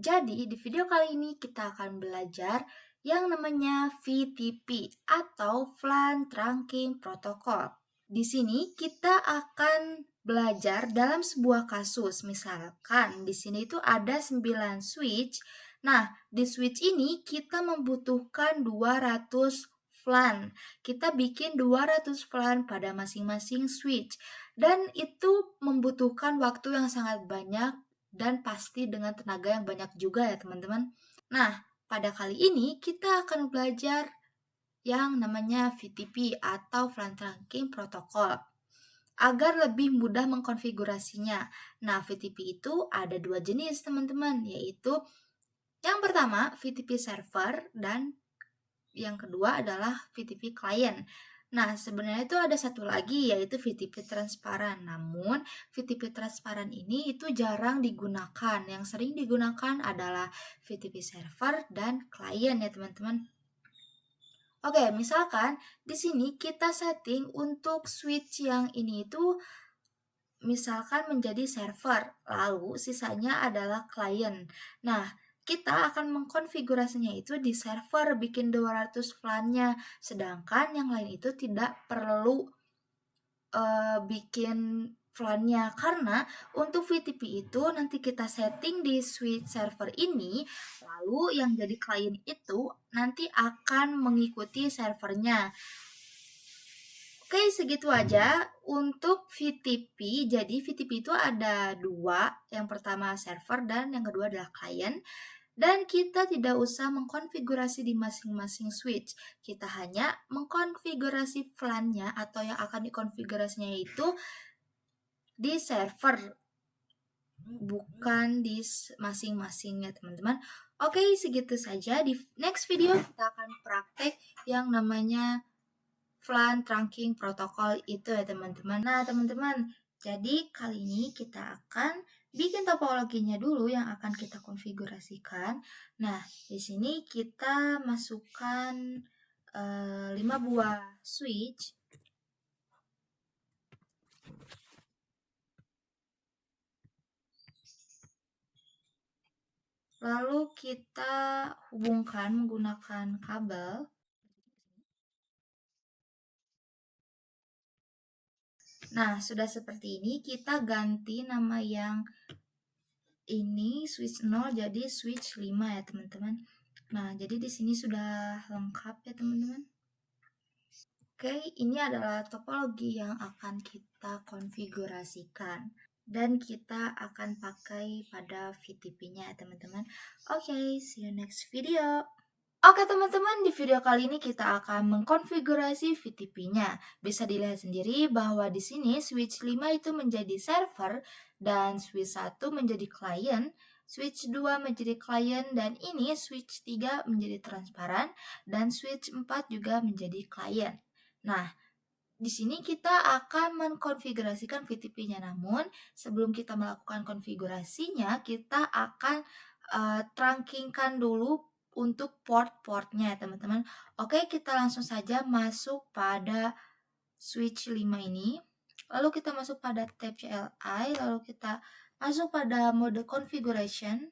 Jadi, di video kali ini kita akan belajar yang namanya VTP atau VLAN Trunking Protocol. Di sini kita akan belajar dalam sebuah kasus. Misalkan di sini itu ada 9 switch. Nah, di switch ini kita membutuhkan 200 VLAN. Kita bikin 200 VLAN pada masing-masing switch. Dan itu membutuhkan waktu yang sangat banyak dan pasti dengan tenaga yang banyak juga ya teman-teman. Nah, pada kali ini kita akan belajar yang namanya VTP atau VLAN Trunking Protocol agar lebih mudah mengkonfigurasinya. Nah, VTP itu ada dua jenis teman-teman, yaitu yang pertama VTP server dan yang kedua adalah VTP client. Nah, sebenarnya itu ada satu lagi yaitu VTP transparan. Namun, VTP transparan ini itu jarang digunakan. Yang sering digunakan adalah VTP server dan client ya, teman-teman. Oke, misalkan di sini kita setting untuk switch yang ini itu misalkan menjadi server, lalu sisanya adalah client. Nah, kita akan mengkonfigurasinya itu di server, bikin 200 VLAN-nya, sedangkan yang lain itu tidak perlu bikin VLAN-nya, karena untuk VTP itu nanti kita setting di switch server ini, lalu yang jadi client itu nanti akan mengikuti servernya. Oke, segitu aja untuk VTP. Jadi VTP itu ada dua, yang pertama server dan yang kedua adalah client. Dan kita tidak usah mengkonfigurasi di masing-masing switch. Kita hanya mengkonfigurasi VLAN-nya atau yang akan dikonfigurasinya itu di server, bukan di masing-masingnya teman-teman. Oke, segitu saja. Di next video kita akan praktek yang namanya VLAN Trunking Protocol itu ya teman-teman. Nah teman-teman, jadi kali ini kita akan bikin topologinya dulu yang akan kita konfigurasikan. Nah, di sini kita masukkan 5 buah switch. Lalu kita hubungkan menggunakan kabel. Nah, sudah seperti ini, kita ganti nama yang ini switch 0 jadi switch 5 ya teman-teman. Nah, jadi di sini sudah lengkap ya teman-teman. Oke, ini adalah topologi yang akan kita konfigurasikan dan kita akan pakai pada VTP-nya ya teman-teman. Oke, see you next video. Oke teman-teman, di video kali ini kita akan mengkonfigurasi VTP-nya. Bisa dilihat sendiri bahwa di sini switch 5 itu menjadi server dan switch 1 menjadi client, switch 2 menjadi client, dan ini switch 3 menjadi transparan, dan switch 4 juga menjadi client. Nah, di sini kita akan mengkonfigurasikan VTP-nya. Namun, sebelum kita melakukan konfigurasinya, kita akan trunkingkan dulu untuk port-portnya ya teman-teman. Oke, kita langsung saja masuk pada switch 5 ini. Lalu kita masuk pada tab CLI, lalu kita masuk pada mode configuration.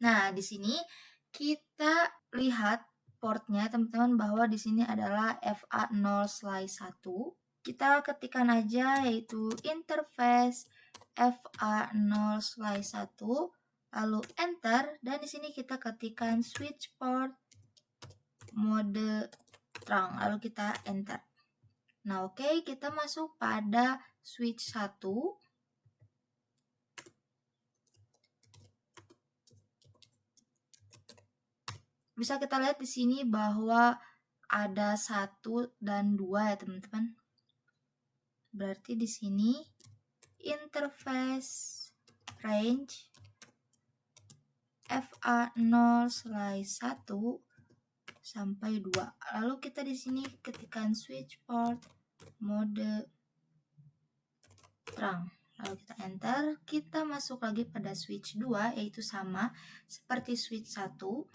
Nah, di sini kita lihat portnya teman-teman bahwa di sini adalah FA0/1. Kita ketikkan aja yaitu interface FA0/1, lalu enter, dan di sini kita ketikkan switch port mode trunk, lalu kita enter. Nah, oke, kita masuk pada switch 1. Bisa kita lihat di sini bahwa ada 1 dan 2 ya teman-teman. Berarti di sini interface range FA0/1 sampai 2. Lalu kita di sini ketikkan switch port mode trunk. Lalu kita enter, kita masuk lagi pada switch 2 yaitu sama seperti switch 1.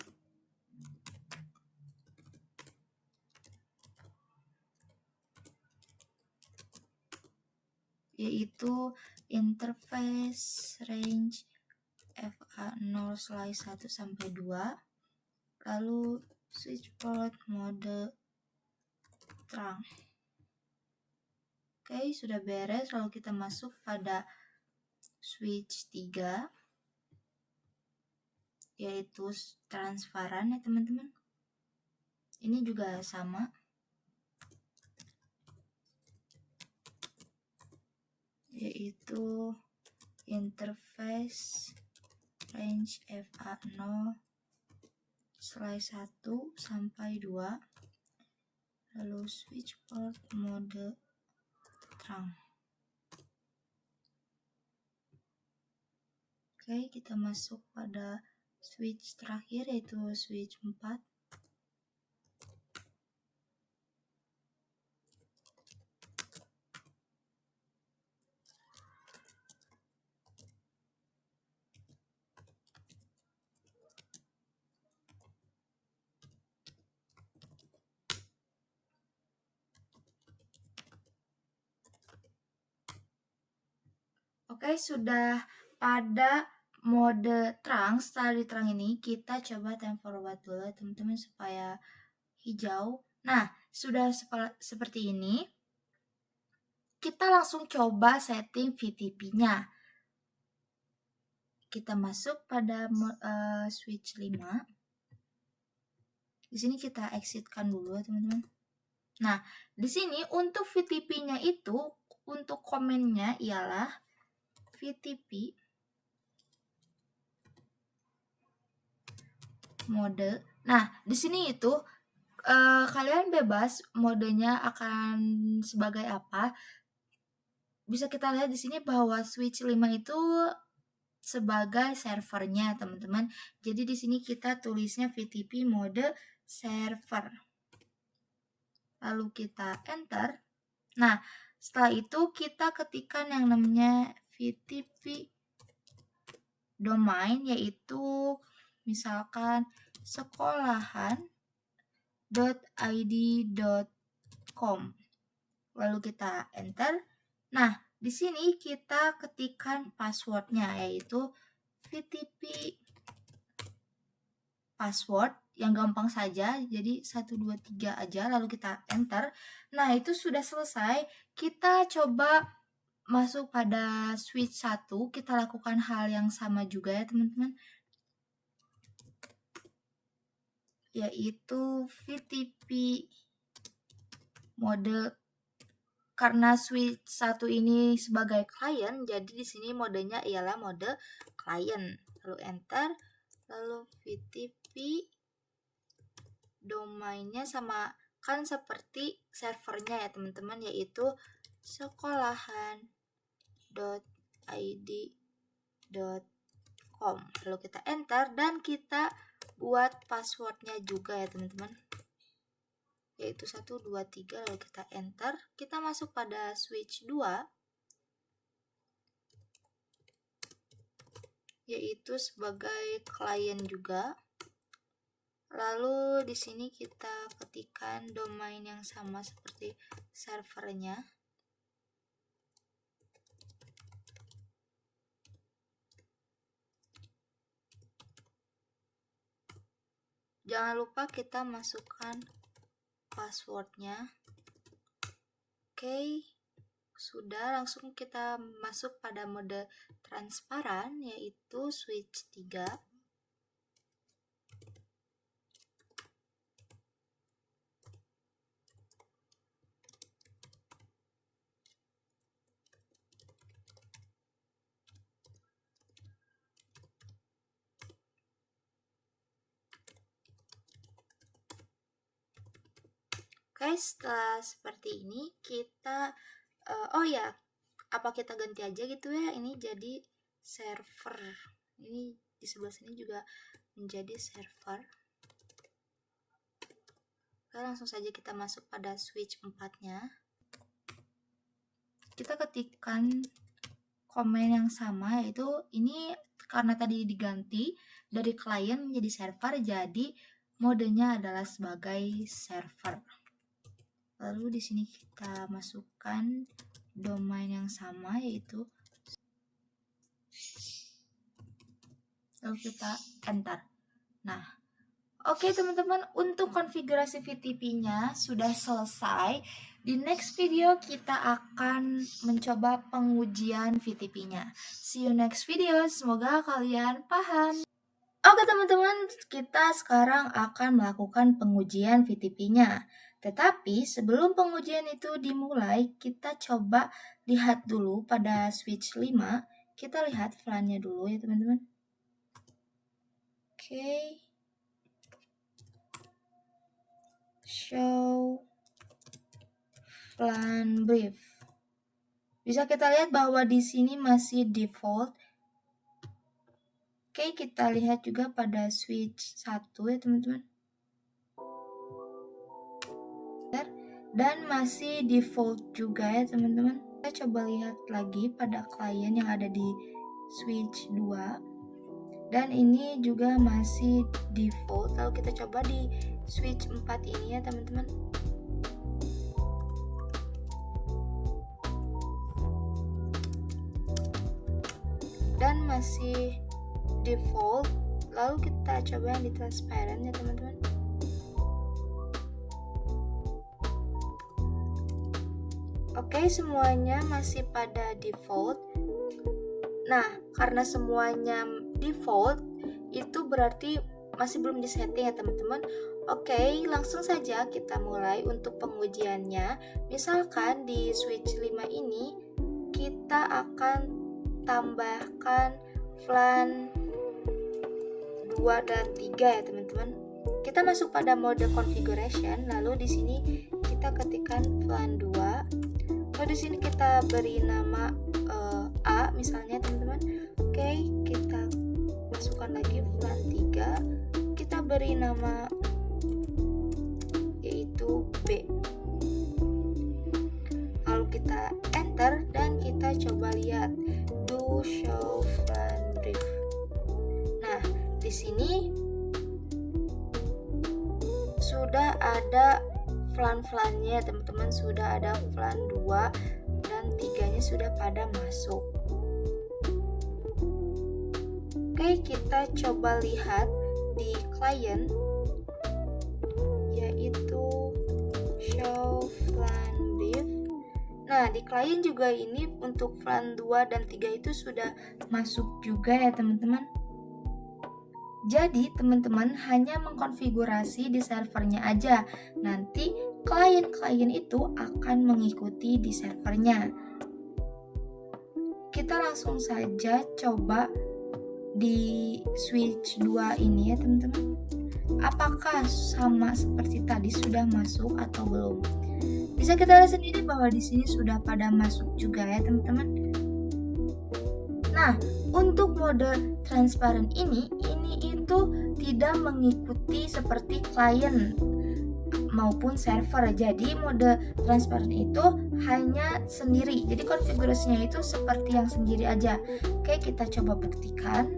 yaitu interface range FA0/1 sampai 2, lalu switch port mode terang. Oke, sudah beres. Lalu kita masuk pada switch 3, yaitu transparan ya teman-teman. Ini juga sama, yaitu interface range FA0/1 sampai 2, lalu switch port mode terang. Oke, kita masuk pada switch terakhir, yaitu switch 4. Oke, sudah pada mode terang. Setelah di terang ini, kita coba time forward dulu teman-teman supaya hijau. Nah, sudah seperti ini. Kita langsung coba setting VTP-nya. Kita masuk pada switch 5. Di sini kita exitkan dulu teman-teman. Nah, di sini untuk VTP-nya itu, untuk komennya ialah VTP mode. Nah, di sini itu kalian bebas modenya akan sebagai apa. Bisa kita lihat di sini bahwa switch 5 itu sebagai servernya, teman-teman. Jadi di sini kita tulisnya VTP mode server. Lalu kita enter. Nah, setelah itu kita ketikkan yang namanya VTP domain, yaitu misalkan sekolahan.id.com. Lalu kita enter. Nah, di sini kita ketikkan passwordnya, yaitu VTP password yang gampang saja, jadi 123 aja, lalu kita enter. Nah, itu sudah selesai. Kita coba masuk pada switch 1, kita lakukan hal yang sama juga ya teman-teman, yaitu VTP mode. Karena switch 1 ini sebagai klien, jadi di sini modenya ialah mode klien. Lalu enter, lalu VTP domainnya sama kan seperti servernya ya teman-teman, yaitu sekolahan.id.com. Lalu kita enter dan kita buat passwordnya juga ya teman-teman, yaitu 123. Lalu kita enter. Kita masuk pada switch 2, yaitu sebagai klien juga. Lalu di sini kita ketikkan domain yang sama seperti servernya. Jangan lupa kita masukkan passwordnya. Oke, sudah. Langsung kita masuk pada mode transparan, yaitu switch 3. Oke, setelah seperti ini kita oh ya, apa kita ganti aja gitu ya, ini jadi server. Ini di sebelah sini juga menjadi server. Oke, langsung saja kita masuk pada switch 4-nya. Kita ketikkan komen yang sama, yaitu ini karena tadi diganti dari klien menjadi server, jadi modenya adalah sebagai server. Lalu di sini kita masukkan domain yang sama, yaitu lalu kita enter. Nah, oke teman-teman, untuk konfigurasi VTP-nya sudah selesai. Di next video kita akan mencoba pengujian VTP-nya. See you next video, semoga kalian paham. Oke teman-teman, kita sekarang akan melakukan pengujian VTP-nya. Tetapi sebelum pengujian itu dimulai, kita coba lihat dulu pada switch 5. Kita lihat flan-nya dulu ya teman-teman. Oke. Show flan brief. Bisa kita lihat bahwa di sini masih default. Oke, kita lihat juga pada switch 1 ya teman-teman. Dan masih default juga ya teman-teman. Kita coba lihat lagi pada klien yang ada di switch 2. Dan ini juga masih default. Lalu kita coba di switch 4 ini ya teman-teman. Dan masih default. Lalu kita coba yang di transparent ya teman-teman. Oke, semuanya masih pada default. Nah, karena semuanya default, itu berarti masih belum disetting ya teman-teman. Oke, langsung saja kita mulai untuk pengujiannya. Misalkan di switch 5 ini, kita akan tambahkan flan 2 dan 3 ya teman-teman. Kita masuk pada mode configuration, lalu di sini kita ketikkan flan 2. Lalu di sini kita beri nama A misalnya teman-teman. Oke, kita masukkan lagi flan 3. Kita beri nama yaitu B. Lalu kita enter dan kita coba lihat do show flan brief. Nah, di sini sudah ada flan-flannya teman-teman, sudah ada flan 2 dan 3-nya sudah pada masuk. Oke, kita coba lihat di client yaitu show flan brief. Nah, di client juga ini untuk flan 2 dan 3 itu sudah masuk juga ya teman-teman. Jadi teman-teman hanya mengkonfigurasi di servernya aja. Nanti klien-klien itu akan mengikuti di servernya. Kita langsung saja coba di switch 2 ini ya teman-teman. Apakah sama seperti tadi sudah masuk atau belum? Bisa kita lihat sendiri bahwa di sini sudah pada masuk juga ya teman-teman. Nah, untuk mode transparan ini itu tidak mengikuti seperti klien maupun server. Jadi mode transparan itu hanya sendiri. Jadi konfigurasinya itu seperti yang sendiri aja. Oke, kita coba buktikan.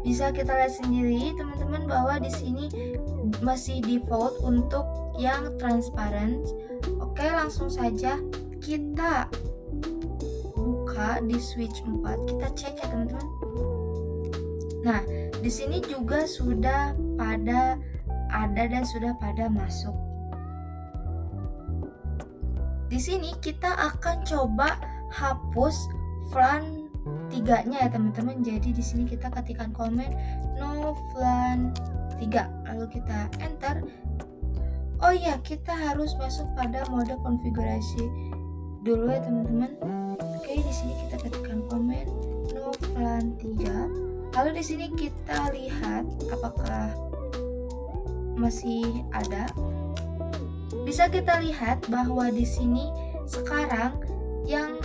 Bisa kita lihat sendiri teman-teman bahwa di sini masih default untuk yang transparent. Oke, langsung saja kita buka di switch 4. Kita cek ya teman-teman. Nah, di sini juga sudah pada ada dan sudah pada masuk. Di sini kita akan coba hapus flan 3-nya ya teman-teman. Jadi di sini kita ketikkan komen no flan 3, lalu kita enter. Oh iya, kita harus masuk pada mode konfigurasi dulu ya teman-teman. Oke, di sini kita ketikkan komen no flan 3. Lalu di sini kita lihat apakah masih ada. Bisa kita lihat bahwa di sini sekarang yang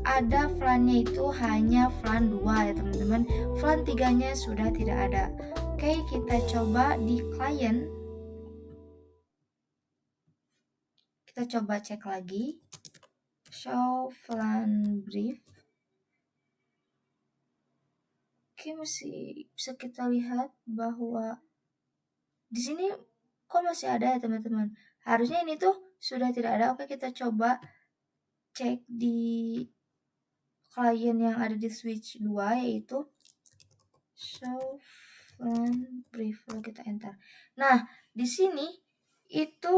ada flannya itu hanya flan 2 ya teman-teman. Flan 3-nya sudah tidak ada. Oke, kita coba di client. Kita coba cek lagi. Show flan brief. Oke, masih bisa kita lihat bahwa di sini kok masih ada ya teman-teman. Harusnya ini tuh sudah tidak ada. Oke, kita coba cek di klien yang ada di switch 2, yaitu show flan brief. Lalu kita enter. Nah, di sini itu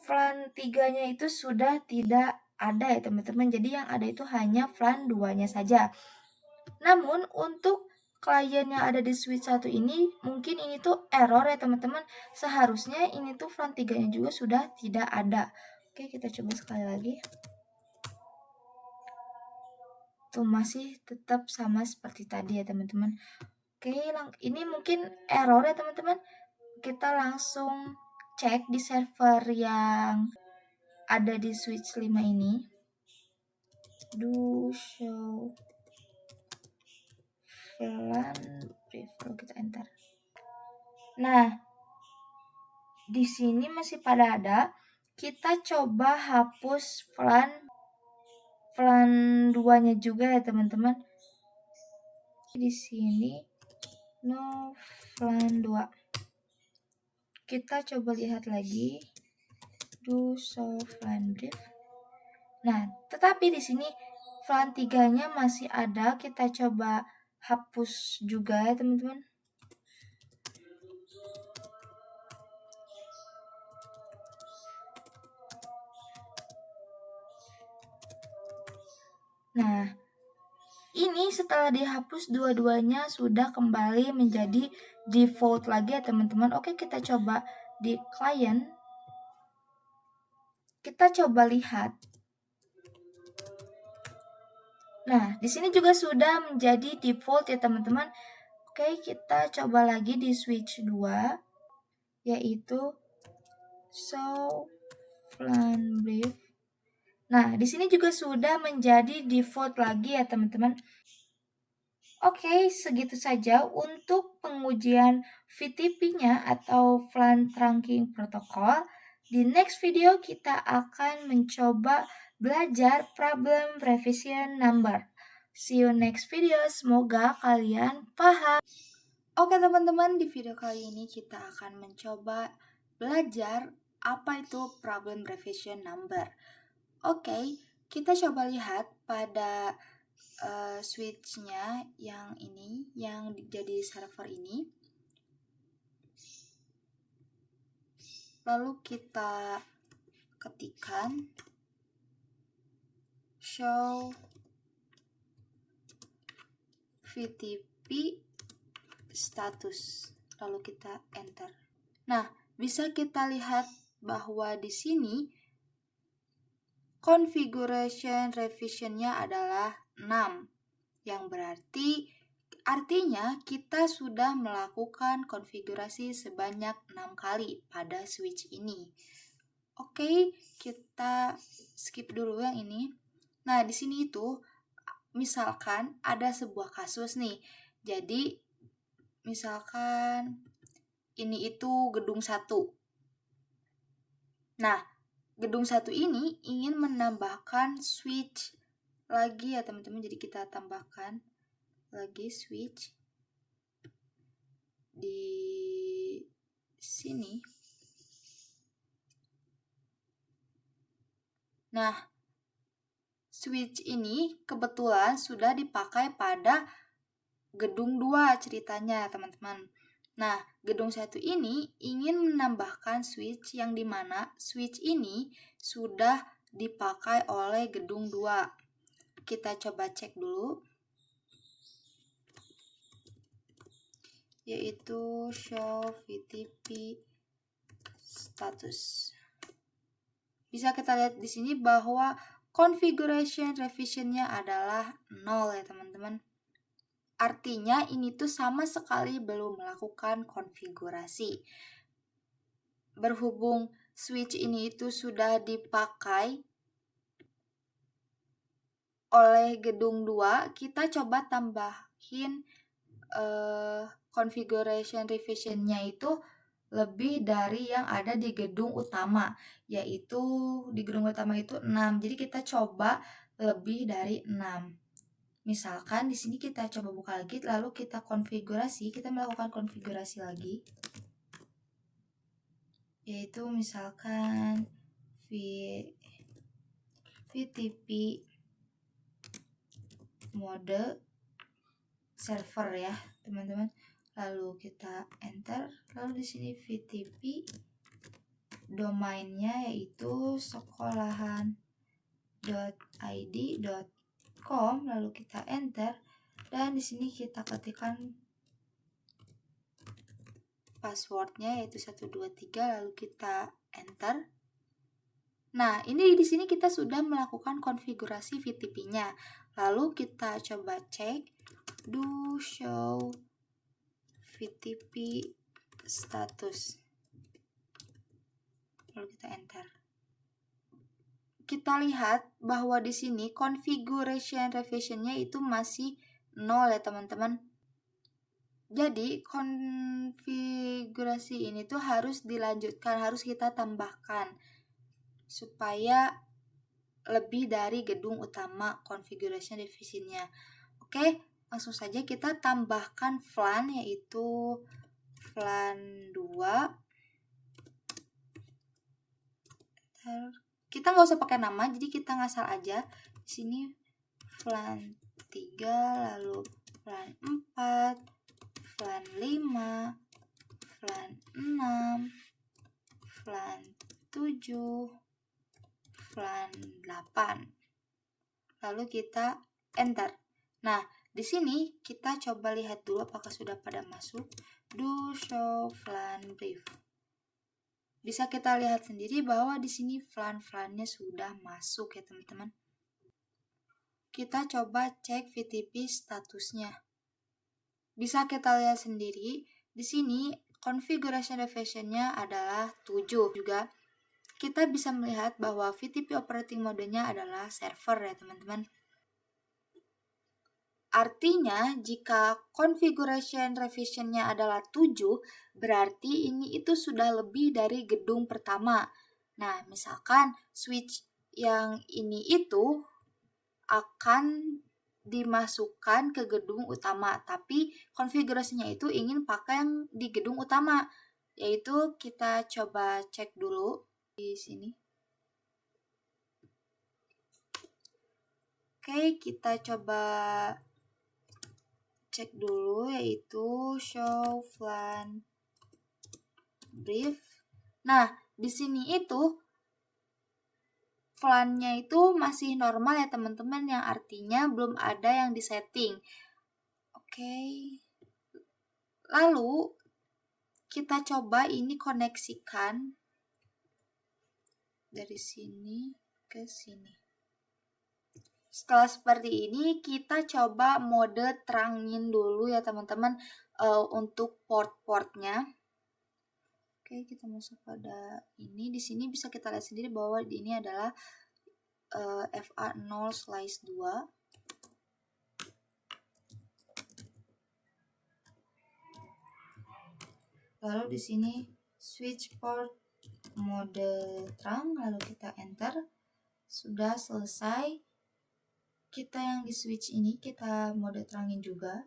flan 3-nya itu sudah tidak ada ya teman-teman. Jadi yang ada itu hanya flan 2-nya saja. Namun untuk klien yang ada di switch 1 ini, mungkin ini tuh error ya teman-teman. Seharusnya ini tuh flan 3-nya juga sudah tidak ada. Oke, kita coba sekali lagi. Tuh masih tetap sama seperti tadi ya teman-teman. Oke, ini mungkin error ya teman-teman. Kita langsung cek di server yang ada di switch 5 ini. Do show flan brief. Lalu kita enter. Nah, di sini masih pada ada. Kita coba hapus flan 2-nya juga ya teman-teman. Di sini no flan 2. Kita coba lihat lagi. Do show flan brief. Nah, tetapi di sini flan 3-nya masih ada. Kita coba hapus juga ya teman-teman. Nah, ini setelah dihapus dua-duanya sudah kembali menjadi default lagi ya teman-teman. Oke, kita coba di client. Kita coba lihat. Nah, di sini juga sudah menjadi default ya teman-teman. Oke, kita coba lagi di switch 2, yaitu show flan brief. Nah, di sini juga sudah menjadi default lagi ya teman-teman. Oke, segitu saja untuk pengujian VTP-nya atau Flan Trunking Protocol. Di next video kita akan mencoba belajar problem revision number. See you next video, semoga kalian paham. Oke teman-teman, di video kali ini kita akan mencoba belajar apa itu problem revision number. Oke, kita coba lihat pada switch-nya yang ini, yang jadi server ini. Lalu kita ketikkan show VTP status, lalu kita enter. Nah, bisa kita lihat bahwa di sini configuration revision-nya adalah 6, yang artinya kita sudah melakukan konfigurasi sebanyak 6 kali pada switch ini. Oke, kita skip dulu yang ini. Nah, di sini itu misalkan ada sebuah kasus nih. Jadi misalkan ini itu gedung 1. Nah, gedung 1 ini ingin menambahkan switch lagi ya teman-teman. Jadi kita tambahkan lagi switch di sini. Nah, switch ini kebetulan sudah dipakai pada gedung 2 ceritanya teman-teman. Nah, gedung 1 ini ingin menambahkan switch yang dimana switch ini sudah dipakai oleh gedung 2. Kita coba cek dulu. Yaitu show VTP status. Bisa kita lihat di sini bahwa configuration revision-nya adalah 0 ya teman-teman. Artinya ini tuh sama sekali belum melakukan konfigurasi. Berhubung switch ini itu sudah dipakai oleh gedung 2, kita coba tambahin configuration revision-nya itu lebih dari yang ada di gedung utama, yaitu di gedung utama itu 6. Jadi kita coba lebih dari 6. Misalkan di sini kita coba buka lagi, lalu kita konfigurasi, kita melakukan konfigurasi lagi. yaitu misalkan VTP mode server ya, teman-teman. Lalu kita enter, lalu di sini VTP domainnya yaitu sekolahan.id.com, lalu kita enter dan di sini kita ketikkan passwordnya yaitu 123, lalu kita enter. Nah, ini di sini kita sudah melakukan konfigurasi VTP-nya. Lalu kita coba cek do show VTP status. Lalu kita enter. Kita lihat bahwa di sini configuration revision-nya itu masih 0 ya, teman-teman. Jadi, konfigurasi ini tuh harus dilanjutkan, harus kita tambahkan supaya lebih dari gedung utama configuration revision-nya. Oke, langsung saja kita tambahkan VLAN, yaitu VLAN 2. Kita nggak usah pakai nama, jadi kita ngasal aja. Di sini VLAN 3, lalu VLAN 4, VLAN 5, VLAN 6, VLAN 7, VLAN 8. Lalu kita enter. Nah, di sini kita coba lihat dulu apakah sudah pada masuk. Do show VLAN brief. Bisa kita lihat sendiri bahwa di sini VLAN-VLAN-nya sudah masuk ya, teman-teman. Kita coba cek VTP statusnya. Bisa kita lihat sendiri, di sini configuration revision-nya adalah 7 juga. Kita bisa melihat bahwa VTP operating mode-nya adalah server ya, teman-teman. Artinya, jika configuration revision-nya adalah 7, berarti ini itu sudah lebih dari gedung pertama. Nah, misalkan switch yang ini itu akan dimasukkan ke gedung utama, tapi konfigurasinya itu ingin pakai yang di gedung utama, yaitu kita coba cek dulu di sini. Oke, kita coba cek dulu yaitu show VLAN brief. Nah, di sini itu VLAN-nya itu masih normal ya, teman-teman, yang artinya belum ada yang disetting. Oke. Lalu kita coba ini koneksikan dari sini ke sini. Setelah seperti ini, kita coba mode terangin dulu ya, teman-teman, untuk port-portnya. Oke, kita masuk pada ini. Di sini bisa kita lihat sendiri bahwa ini adalah FA0/2. Lalu di sini switch port mode terang, lalu kita enter. Sudah selesai. Kita yang di switch ini kita mode terangin juga.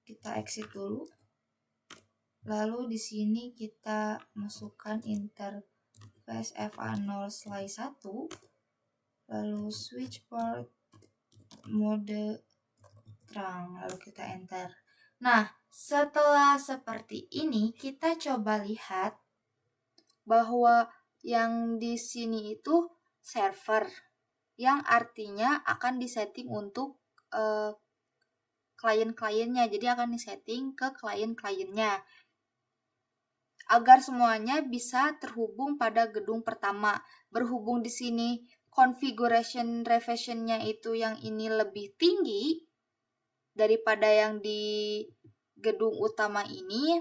Kita exit dulu. Lalu di sini kita masukkan interface FA0/1. Lalu switch port mode terang, lalu kita enter. Nah, setelah seperti ini, kita coba lihat bahwa yang di sini itu server, yang artinya akan disetting untuk klien-kliennya. Jadi akan disetting ke klien-kliennya agar semuanya bisa terhubung pada gedung pertama. Berhubung di sini configuration revision-nya itu yang ini lebih tinggi daripada yang di gedung utama ini.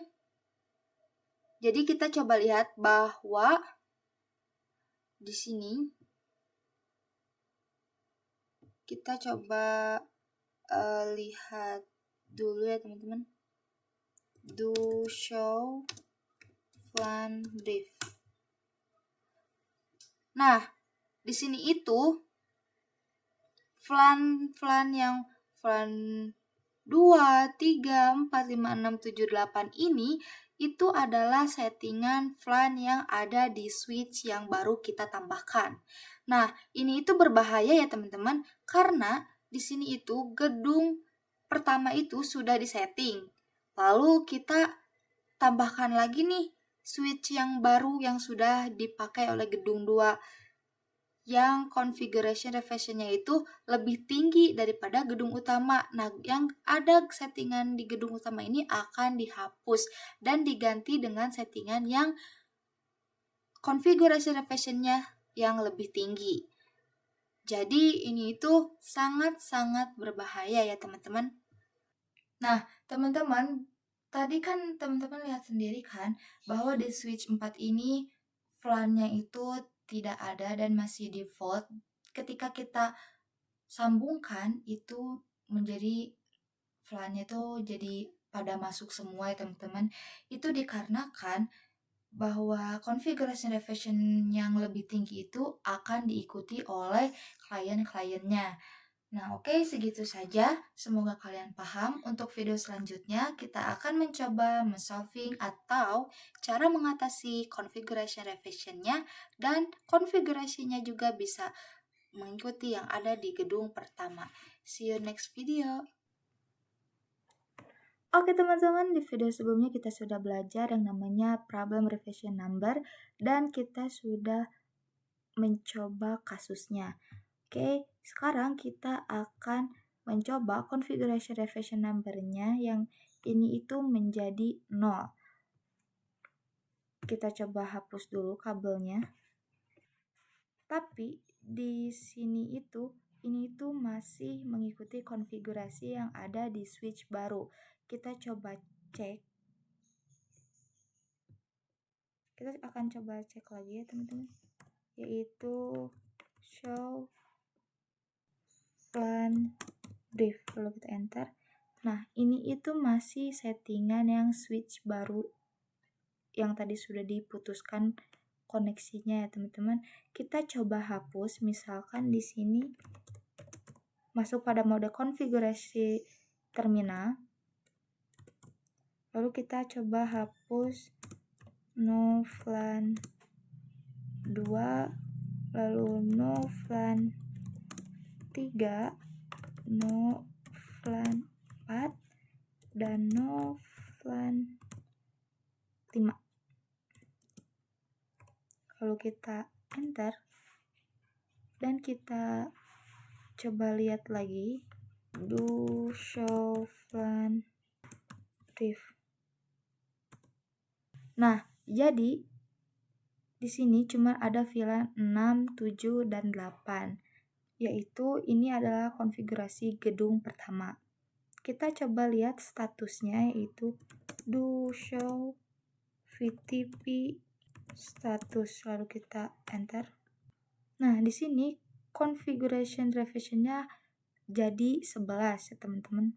Jadi kita coba lihat bahwa di sini kita coba lihat dulu ya, teman-teman. Do show VLAN brief. Nah, di sini itu VLAN yang VLAN 2, 3, 4, 5, 6, 7, 8 ini itu adalah settingan VLAN yang ada di switch yang baru kita tambahkan. Nah, ini itu berbahaya ya teman-teman, karena di sini itu gedung pertama itu sudah disetting. Lalu kita tambahkan lagi nih switch yang baru yang sudah dipakai oleh gedung 2 yang configuration refresh-nya itu lebih tinggi daripada gedung utama. Nah, yang ada settingan di gedung utama ini akan dihapus dan diganti dengan settingan yang configuration refresh-nya yang lebih tinggi. Jadi ini itu sangat-sangat berbahaya ya teman-teman. Nah, teman-teman, tadi kan teman-teman lihat sendiri kan bahwa di switch 4 ini VLAN-nya itu tidak ada dan masih default. Ketika kita sambungkan itu menjadi VLAN-nya itu jadi pada masuk semua ya teman-teman. Itu dikarenakan bahwa konfigurasi revision yang lebih tinggi itu akan diikuti oleh klien-kliennya. Nah, oke, segitu saja. Semoga kalian paham. Untuk video selanjutnya, kita akan mencoba solving atau cara mengatasi configuration revision-nya dan konfigurasinya juga bisa mengikuti yang ada di gedung pertama. See you next video. Oke teman-teman, di video sebelumnya kita sudah belajar yang namanya problem revision number dan kita sudah mencoba kasusnya. Oke, sekarang kita akan mencoba konfigurasi revision number-nya yang ini itu menjadi 0. Kita coba hapus dulu kabelnya. Tapi di sini itu ini tuh masih mengikuti konfigurasi yang ada di switch baru. Kita coba cek. Kita akan coba cek lagi ya teman-teman. Yaitu show VLAN brief. Lalu kita enter. Nah, ini itu masih settingan yang switch baru yang tadi sudah diputuskan koneksinya ya teman-teman. Kita coba hapus, misalkan di sini masuk pada mode konfigurasi terminal. Lalu kita coba hapus no VLAN 2, lalu no VLAN 3, no VLAN 4, dan no VLAN 5. Lalu kita enter dan kita coba lihat lagi do show VLAN brief. Nah, jadi di sini cuma ada VLAN 6, 7, dan 8. Yaitu ini adalah konfigurasi gedung pertama. Kita coba lihat statusnya yaitu do show VTP status, lalu kita enter. Nah, di sini configuration revision-nya jadi 11 ya teman-teman.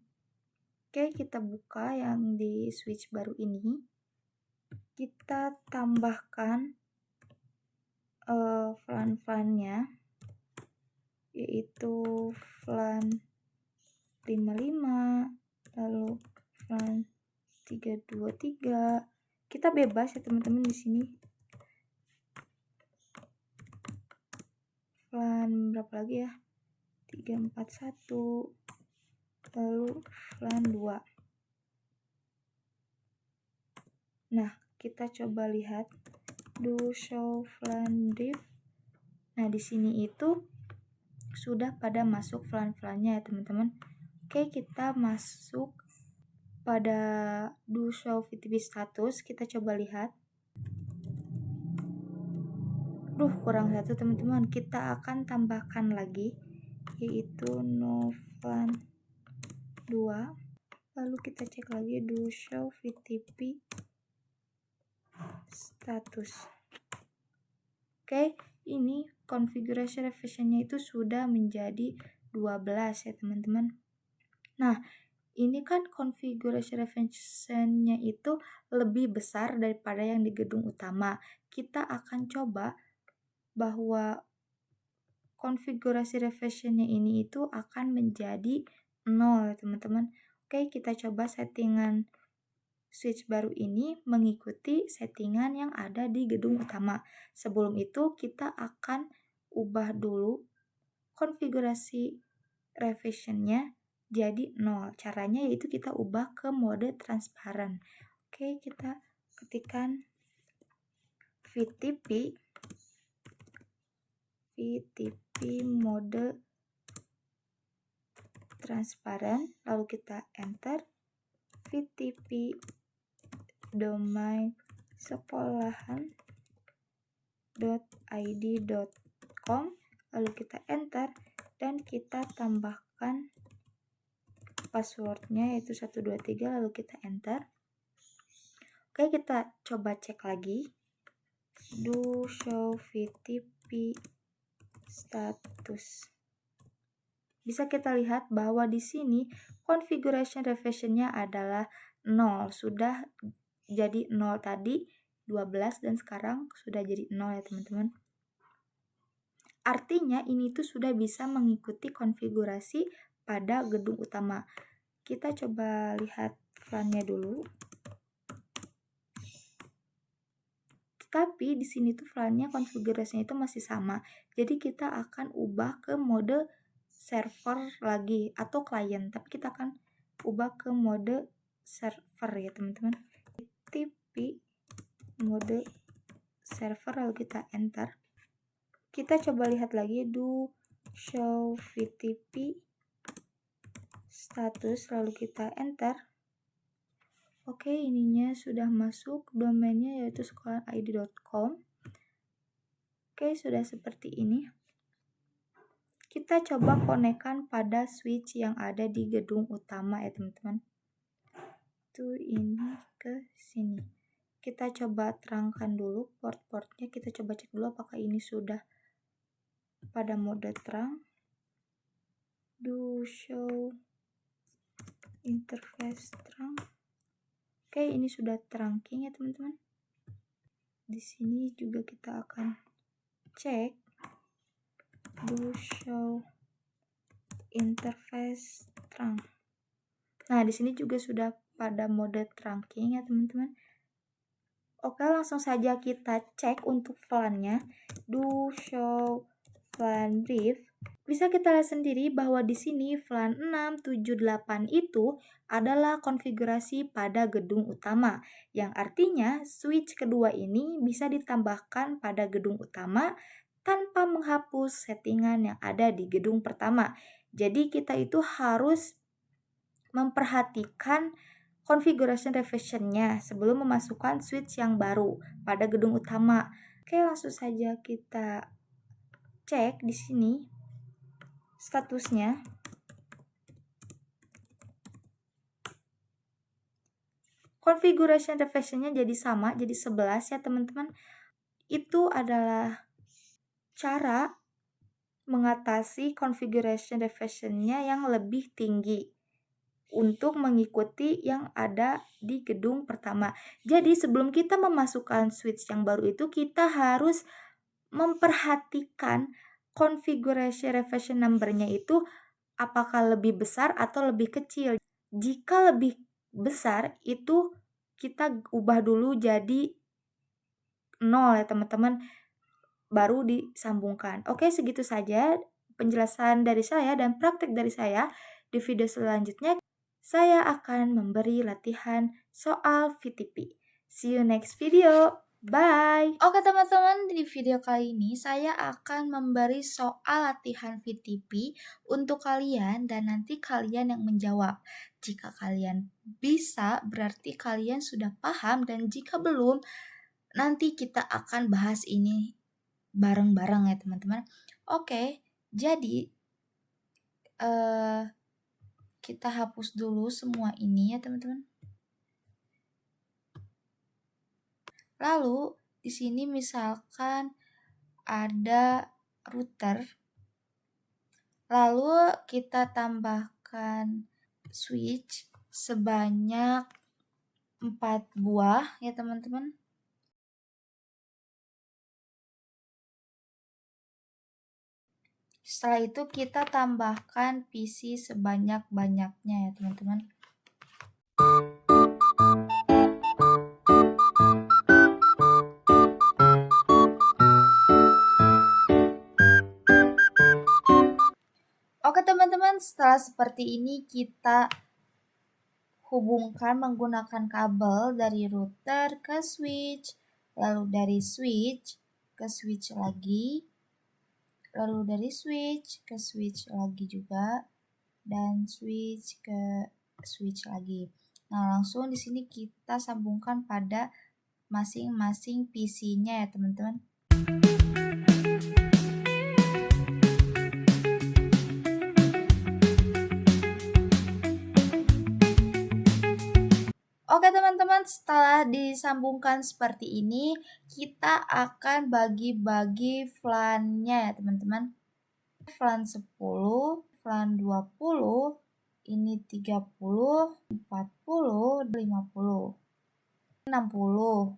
Oke, kita buka yang di switch baru ini. Kita tambahkan VLAN-VLAN-nya yaitu VLAN 55, lalu VLAN 323. Kita bebas ya teman-teman di sini. VLAN berapa lagi ya? 341. Lalu VLAN 2. Nah, kita coba lihat do show VLAN brief. Nah, di sini itu sudah pada masuk VLAN-VLAN-nya ya teman-teman. Oke, kita masuk pada do show VTP status. Kita coba lihat. Kurang satu teman-teman. Kita akan tambahkan lagi yaitu no VLAN 2. Lalu kita cek lagi do show VTP status. Oke, ini konfigurasi revision-nya itu sudah menjadi 12 ya teman-teman. Nah, ini kan konfigurasi revision-nya itu lebih besar daripada yang di gedung utama. Kita akan coba bahwa konfigurasi revision-nya ini itu akan menjadi 0 ya teman-teman. Oke, kita coba settingan switch baru ini mengikuti settingan yang ada di gedung utama. Sebelum itu kita akan ubah dulu konfigurasi revisionnya jadi 0. Caranya yaitu kita ubah ke mode transparan. Oke, kita ketikkan VTP mode transparan, lalu kita enter. VTP domain sekolahan.id.com, lalu kita enter dan kita tambahkan passwordnya yaitu 123, lalu kita enter. Oke, kita coba cek lagi. Do show VTP status. Bisa kita lihat bahwa di sini configuration revisionnya adalah 0. Sudah jadi 0 tadi 12 dan sekarang sudah jadi 0 ya teman-teman. Artinya ini tuh sudah bisa mengikuti konfigurasi pada gedung utama. Kita coba lihat VLAN-nya dulu. Tapi di sini tuh VLAN-nya konfigurasinya itu masih sama. Jadi kita akan ubah ke mode server lagi atau klien. Tapi kita akan ubah ke mode server ya teman-teman. VTP mode server lalu kita enter. Kita coba lihat lagi do show VTP status lalu kita enter. Oke, ininya sudah masuk, domainnya yaitu sekolahan.id.com. Oke, sudah seperti ini. Kita coba konekkan pada switch yang ada di gedung utama ya teman-teman. Tuh ini ke sini. Kita coba terangkan dulu port-portnya, kita coba cek dulu apakah ini sudah pada mode terang. Do show interface terang. Oke, ini sudah terangking ya teman-teman. Di sini juga kita akan cek do show interface terang. Nah, di sini juga sudah pada mode trunking ya teman-teman. Oke, langsung saja kita cek untuk VLAN-nya. Do show VLAN brief. Bisa kita lihat sendiri bahwa di sini VLAN 678 itu adalah konfigurasi pada gedung utama, yang artinya switch kedua ini bisa ditambahkan pada gedung utama tanpa menghapus settingan yang ada di gedung pertama. Jadi kita itu harus memperhatikan configuration revision-nya sebelum memasukkan switch yang baru pada gedung utama. Oke, langsung saja kita cek di sini statusnya. Configuration revision-nya jadi sama, jadi 11 ya teman-teman. Itu adalah cara mengatasi configuration revision-nya yang lebih tinggi untuk mengikuti yang ada di gedung pertama. Jadi sebelum kita memasukkan switch yang baru itu, kita harus memperhatikan configuration revision number-nya itu apakah lebih besar atau lebih kecil. Jika lebih besar itu kita ubah dulu jadi 0 ya teman-teman, baru disambungkan. Oke, segitu saja penjelasan dari saya dan praktek dari saya. Di video selanjutnya saya akan memberi latihan soal VTP. See you next video. Bye. Oke teman-teman, di video kali ini saya akan memberi soal latihan VTP untuk kalian dan nanti kalian yang menjawab. Jika kalian bisa, berarti kalian sudah paham, dan jika belum, nanti kita akan bahas ini bareng-bareng ya teman-teman. Oke, jadi kita hapus dulu semua ini ya teman-teman. Lalu di sini misalkan ada router, lalu kita tambahkan switch sebanyak 4 buah ya teman-teman. Setelah itu kita tambahkan PC sebanyak-banyaknya ya teman-teman. Setelah seperti ini kita hubungkan menggunakan kabel dari router ke switch, lalu dari switch ke switch lagi, lalu dari switch ke switch lagi juga, dan switch ke switch lagi. Nah, langsung di sini kita sambungkan pada masing-masing PC-nya ya, teman-teman. Oke teman-teman, setelah disambungkan seperti ini, kita akan bagi-bagi flannya ya teman-teman. Flan 10, flan 20, ini 30, 40, 50, 60,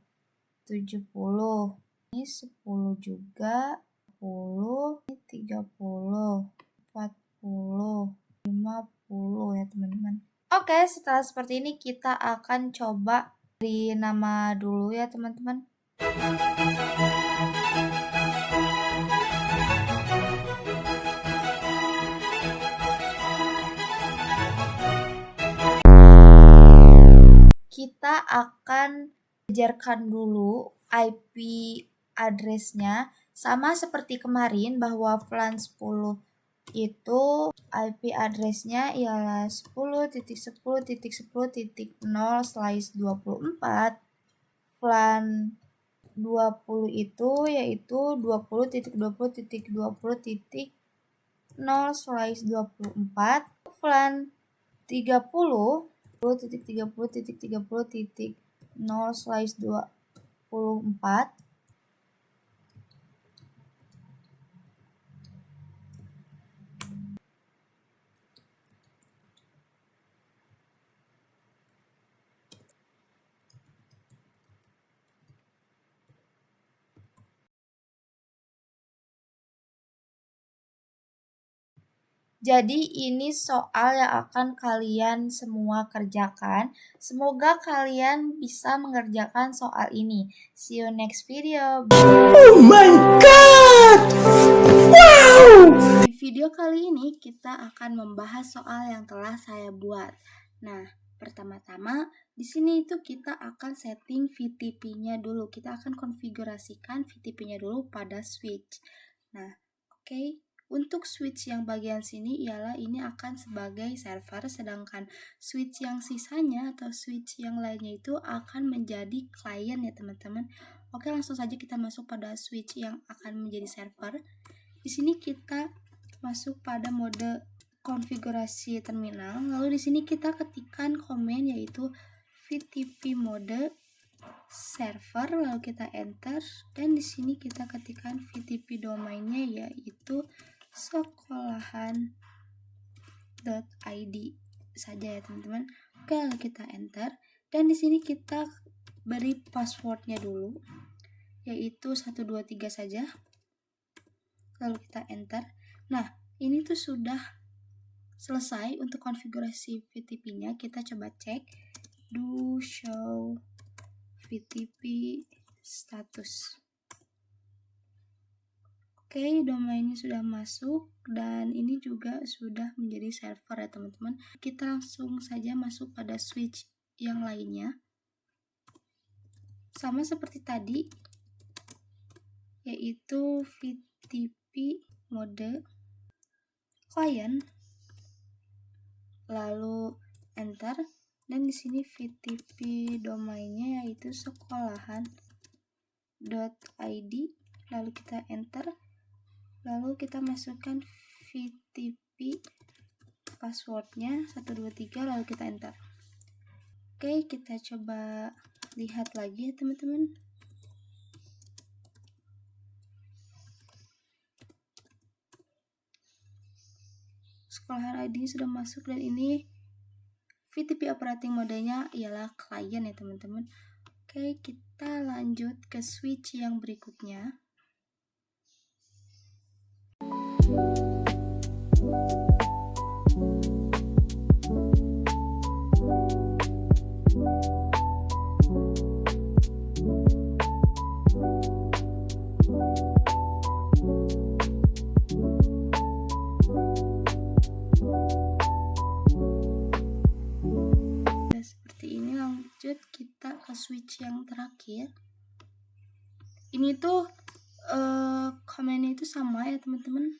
70, ini 10 juga, 10, ini 30, 40, 50 ya teman-teman. Oke, setelah seperti ini kita akan coba beri nama dulu ya teman-teman. Kita akan ajarkan dulu IP address-nya, sama seperti kemarin bahwa flan 10 itu IP address-nya ialah 10.10.10.0/24. Flan 20 itu yaitu 20.20.20.0/24. Flan 30 10.30.30.0/24. Jadi ini soal yang akan kalian semua kerjakan. Semoga kalian bisa mengerjakan soal ini. See you next video. Oh my god! Wow! Di video kali ini kita akan membahas soal yang telah saya buat. Nah, pertama-tama di sini itu kita akan setting VTP-nya dulu. Kita akan konfigurasikan VTP-nya dulu pada switch. Nah, oke. Untuk switch yang bagian sini ialah ini akan sebagai server, sedangkan switch yang sisanya atau switch yang lainnya itu akan menjadi klien ya teman-teman. Oke, langsung saja kita masuk pada switch yang akan menjadi server. Di sini kita masuk pada mode konfigurasi terminal. Lalu di sini kita ketikkan komen yaitu VTP mode server, lalu kita enter, dan di sini kita ketikkan VTP domainnya yaitu sekolahan.id saja ya teman-teman. Oke, lalu kita enter, dan di sini kita beri passwordnya dulu yaitu 123 saja, lalu kita enter. Nah, ini tuh sudah selesai untuk konfigurasi VTP-nya. Kita coba cek do show VTP status. Oke, domainnya sudah masuk dan ini juga sudah menjadi server ya teman-teman. Kita langsung saja masuk pada switch yang lainnya. Sama seperti tadi, yaitu VTP mode client, lalu enter, dan di sini VTP domainnya yaitu sekolahan.id, lalu kita enter. Lalu kita masukkan VTP passwordnya 123, lalu kita enter. Oke, kita coba lihat lagi ya teman-teman. Sekolahan ID sudah masuk dan ini VTP operating modenya ialah client ya teman-teman. Oke, kita lanjut ke switch yang berikutnya. lanjut kita ke switch yang terakhir. Ini tuh komennya itu sama ya teman-teman.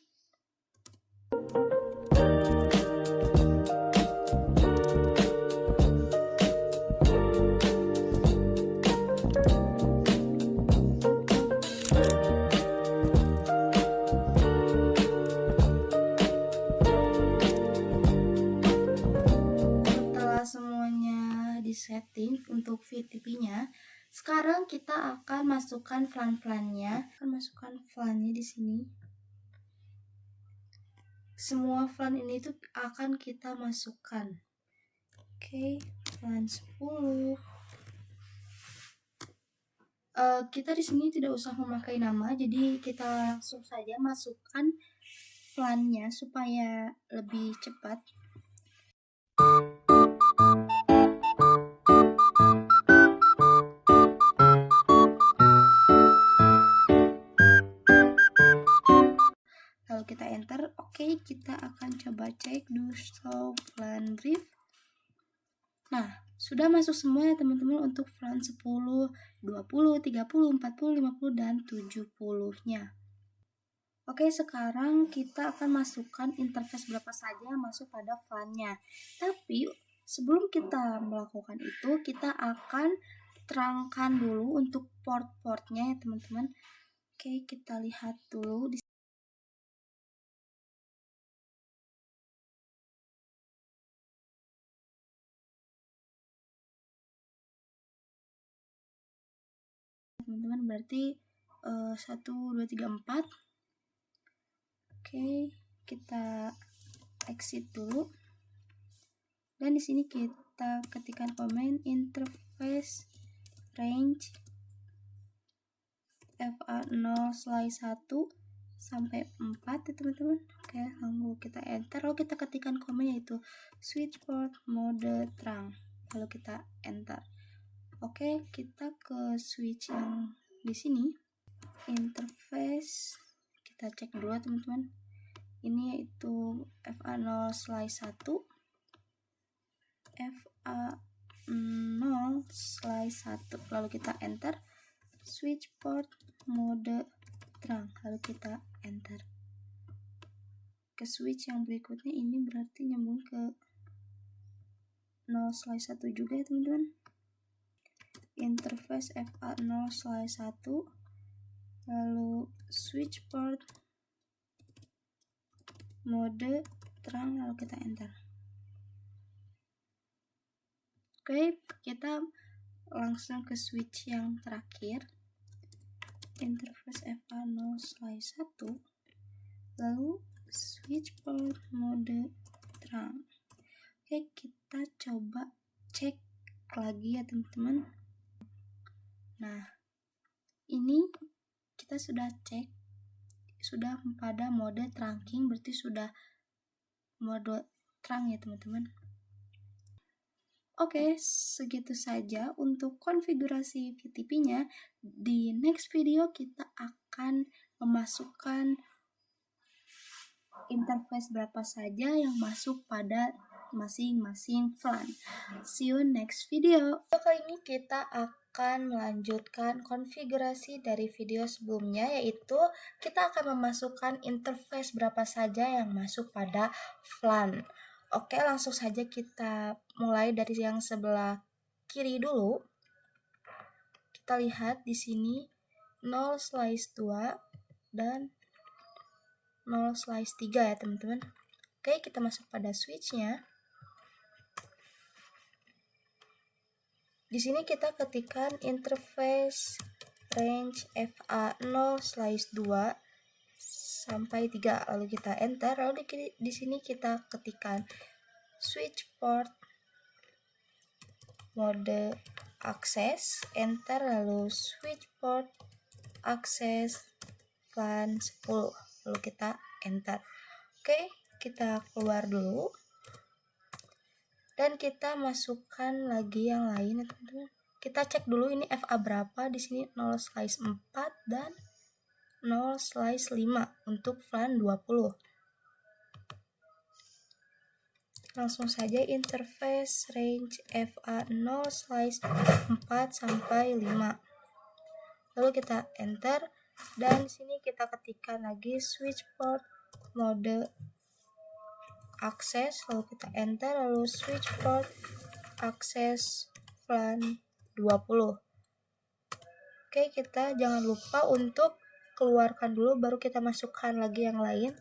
Semuanya disetting untuk VTP-nya. Sekarang kita akan masukkan flan-flannya. Di sini. Semua flan ini tuh akan kita masukkan. Oke, flan 10. Kita di sini tidak usah memakai nama, jadi kita langsung saja masukkan flannya supaya lebih cepat. Lalu kita enter. Oke, kita akan coba cek do show flan brief. Nah, sudah masuk semua ya teman-teman untuk flan 10, 20, 30, 40, 50, dan 70-nya. Oke, sekarang kita akan masukkan interface berapa saja yang masuk pada flannya. Tapi sebelum kita melakukan itu, kita akan terangkan dulu untuk port-portnya ya teman-teman. Oke, kita lihat dulu di teman-teman, berarti 1, 2, 3, 4. Oke, kita exit dulu. Dan di sini kita ketikkan komen interface range FA0/1 sampai 4 ya teman-teman. Oke, lalu kita enter, lalu kita ketikkan komen yaitu switch port mode terang, lalu kita enter. Oke, kita ke switch yang di sini, interface, kita cek dulu teman-teman. Ini yaitu FA0/1, FA0/1, lalu kita enter. Switch port mode terang, lalu kita enter. Ke switch yang berikutnya ini berarti nyambung ke 0/1 juga ya teman-teman. Interface FA0/1, lalu switch port mode terang, lalu kita enter. Oke, kita langsung ke switch yang terakhir, interface FA0/1, lalu switch port mode terang. Oke, kita coba cek lagi ya teman-teman. Nah, ini kita sudah cek, sudah pada mode trunking, berarti sudah mode terang ya teman-teman. Oke, segitu saja untuk konfigurasi VTP-nya. Di next video kita akan memasukkan interface berapa saja yang masuk pada masing-masing flan. See you next video. Kali ini kita akan melanjutkan konfigurasi dari video sebelumnya, yaitu kita akan memasukkan interface berapa saja yang masuk pada flan. Oke, langsung saja kita mulai dari yang sebelah kiri dulu. Kita lihat di sini 0/2 dan 0/3 ya teman-teman. Oke, kita masuk pada switch-nya. Di sini kita ketikkan interface range FA0/2 sampai 3, lalu kita enter, lalu di sini kita ketikkan switch port mode access, enter, lalu switch port access flan 10, lalu kita enter. Oke, kita keluar dulu dan kita masukkan lagi yang lain ya teman-teman. Kita cek dulu ini FA berapa. Di sini 0/4 dan 0/5 untuk flan 20. Langsung saja interface range FA0 slice 4 sampai 5. Lalu kita enter dan sini kita ketikkan lagi switch port mode akses, lalu kita enter, lalu switch port akses VLAN 20. Oke, kita jangan lupa untuk keluarkan dulu baru kita masukkan lagi yang lain.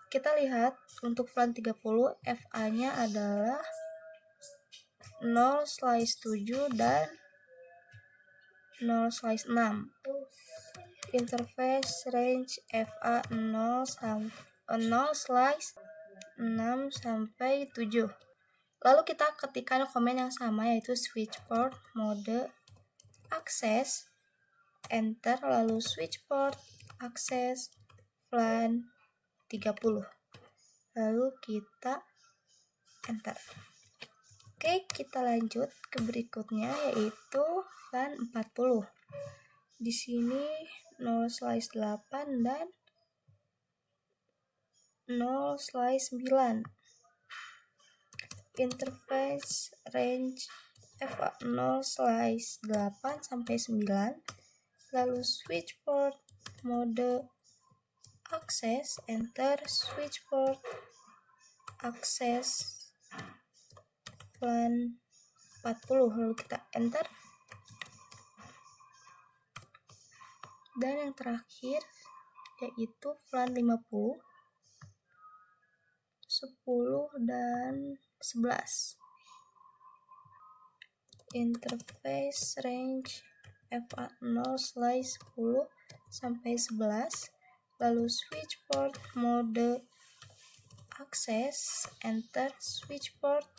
Kita lihat untuk VLAN 30 FA-nya adalah 0/7 dan 0/6. Interface range FA0 0/6 sampai 7. Lalu kita ketikkan komen yang sama yaitu switch port mode akses, enter, lalu switch port akses VLAN 30. Lalu kita enter. Oke, kita lanjut ke berikutnya yaitu VLAN 40. Di sini 0/8 dan 0/9. Interface range FA0/8 sampai 9. Lalu switch port mode akses, enter, switch port akses VLAN 40, lalu kita enter. Dan yang terakhir yaitu VLAN 50, 10 dan 11. Interface range FA0/10 sampai 11. Lalu switch port mode akses, enter, switch port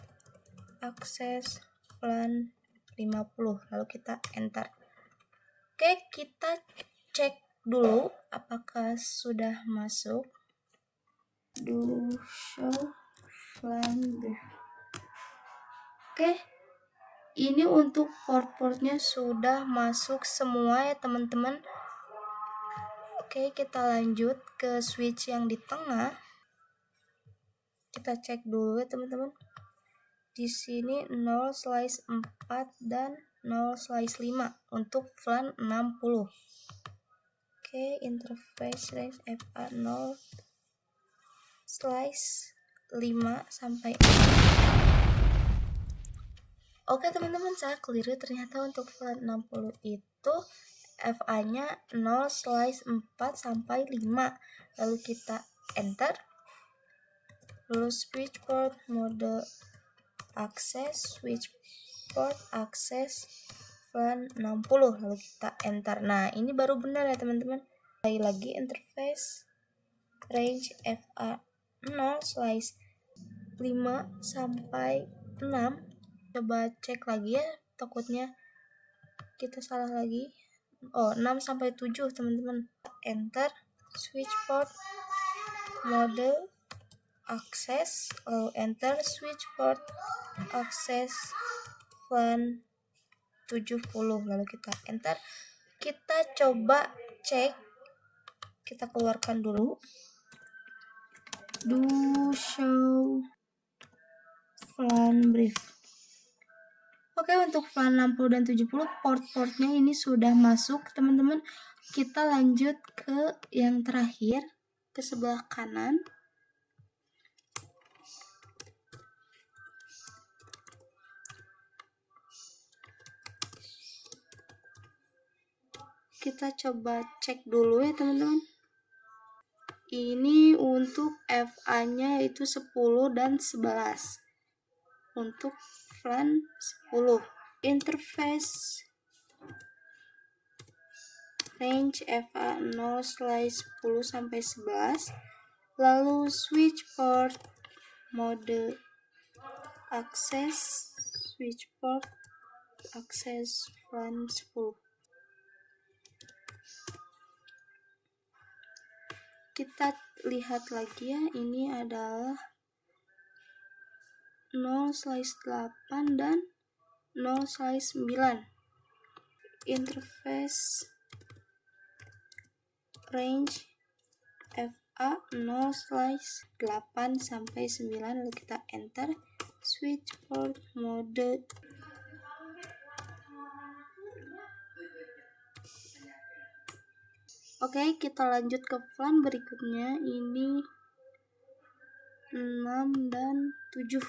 akses VLAN 50, lalu kita enter. Oke, kita cek dulu apakah sudah masuk. Do show VLAN brief. Oke, ini untuk port-portnya sudah masuk semua ya teman-teman. Oke, kita lanjut ke switch yang di tengah. Kita cek dulu ya teman-teman. Di sini 0/4 dan 0/5 untuk VLAN 60. Oke, interface range FA0/5 sampai 6. Oke teman-teman, saya keliru, ternyata untuk VLAN 60 itu FA-nya 0/4 sampai 5. Lalu kita enter. Lalu switch port mode akses, switch port akses VLAN 60, lalu kita enter. Nah, ini baru benar ya teman-teman. Lagi interface range FA0/5 sampai 6. Coba cek lagi ya, takutnya kita salah lagi. 6 sampai 7 teman-teman. Enter, switch port mode akses, lalu enter, switch port akses VLAN 70, lalu kita enter. Kita coba cek, kita keluarkan dulu. Do show VLAN brief. Oke, untuk VLAN 60 dan 70 port-portnya ini sudah masuk teman-teman. Kita lanjut ke yang terakhir, ke sebelah kanan. Kita coba cek dulu ya teman-teman. Ini untuk FA-nya yaitu 10 dan 11. Untuk VLAN 10. Interface range FA0/10 sampai 11. Lalu switch port mode akses, switch port akses VLAN 10. Kita lihat lagi ya, ini adalah 0/8 dan 0/9. Interface range FA0/8 sampai 9, lalu kita enter. Switch port mode. Oke, kita lanjut ke flan berikutnya. Ini 6 dan 7.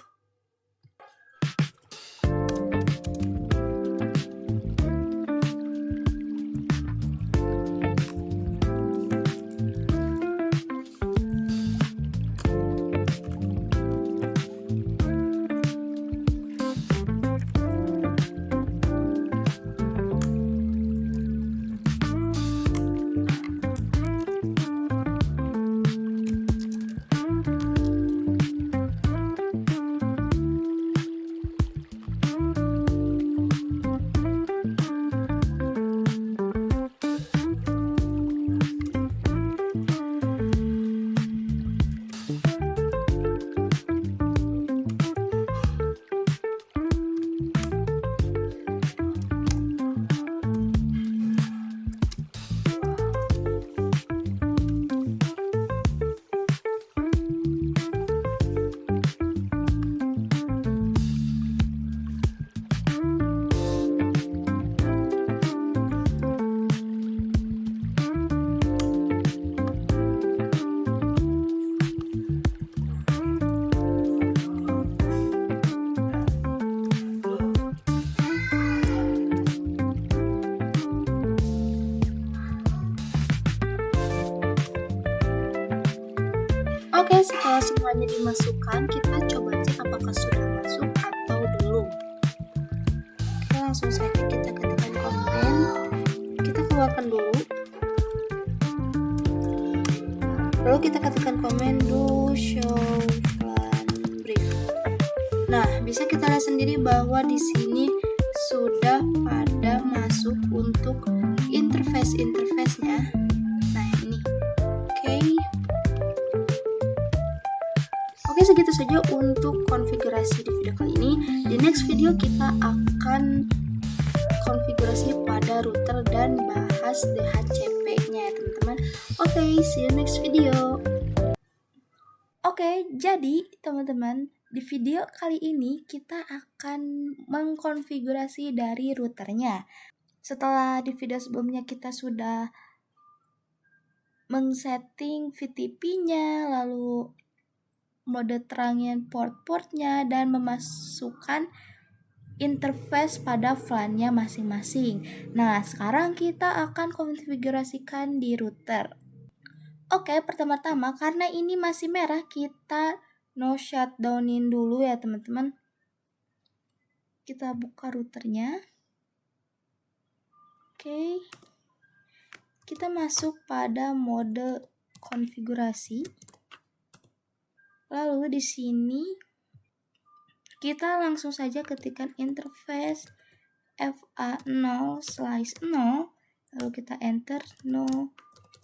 Oke, setelah semuanya dimasukkan, kita coba cek apakah sudah masuk atau belum. Oke, langsung saja kita ketikkan komen. Kita keluarkan dulu. Lalu kita ketikkan komen do show flan brief. Nah, bisa kita lihat sendiri bahwa di sini sudah pada masuk untuk interface-nya. Nah, ini. Oke, segitu saja untuk konfigurasi di video kali ini. Di next video kita akan konfigurasi pada router dan bahas DHCP-nya ya teman-teman. Oke, see you next video. Oke, jadi teman-teman, di video kali ini kita akan mengkonfigurasi dari routernya. Setelah di video sebelumnya kita sudah mengsetting VTP-nya, lalu mode terangin port-portnya, dan memasukkan interface pada flan-nya masing-masing. Nah, sekarang kita akan konfigurasikan di router. Oke, pertama-tama karena ini masih merah, kita no shutdownin dulu ya teman-teman. Kita buka routernya. Oke. Kita masuk pada mode konfigurasi. Lalu di sini kita langsung saja ketikkan interface FA0/0, lalu kita enter no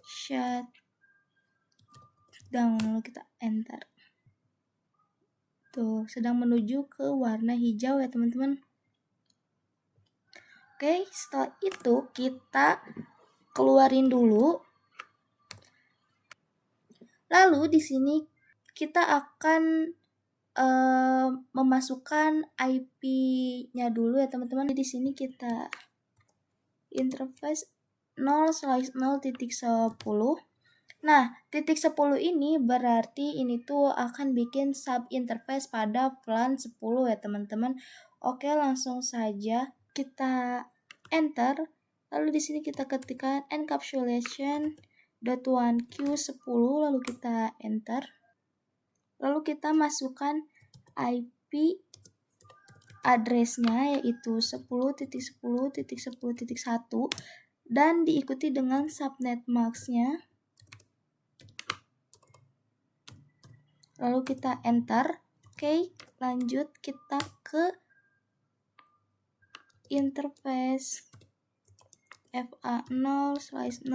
shutdown, lalu kita enter. Tuh, sedang menuju ke warna hijau ya teman-teman. Oke, setelah itu kita keluarin dulu. Lalu di sini kita akan memasukkan IP-nya dulu ya teman-teman. Di sini kita interface 0/0.10. Nah, titik 10 ini berarti ini tuh akan bikin sub interface pada flan 10 ya teman-teman. Oke, langsung saja kita enter. Lalu di sini kita ketikkan encapsulation.1q10, lalu kita enter. Lalu kita masukkan IP address-nya yaitu 10.10.10.1 dan diikuti dengan subnet mask-nya. Lalu kita enter. Oke, lanjut kita ke interface FA0/0.20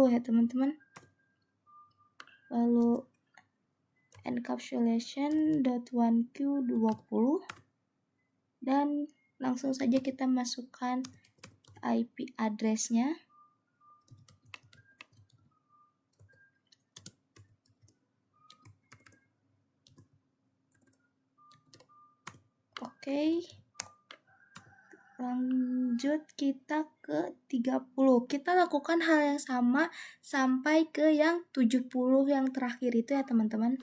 ya teman-teman. Lalu encapsulation.1q20 dan langsung saja kita masukkan IP address-nya. Oke. Lanjut kita ke 30. Kita lakukan hal yang sama sampai ke yang 70 yang terakhir itu ya teman-teman.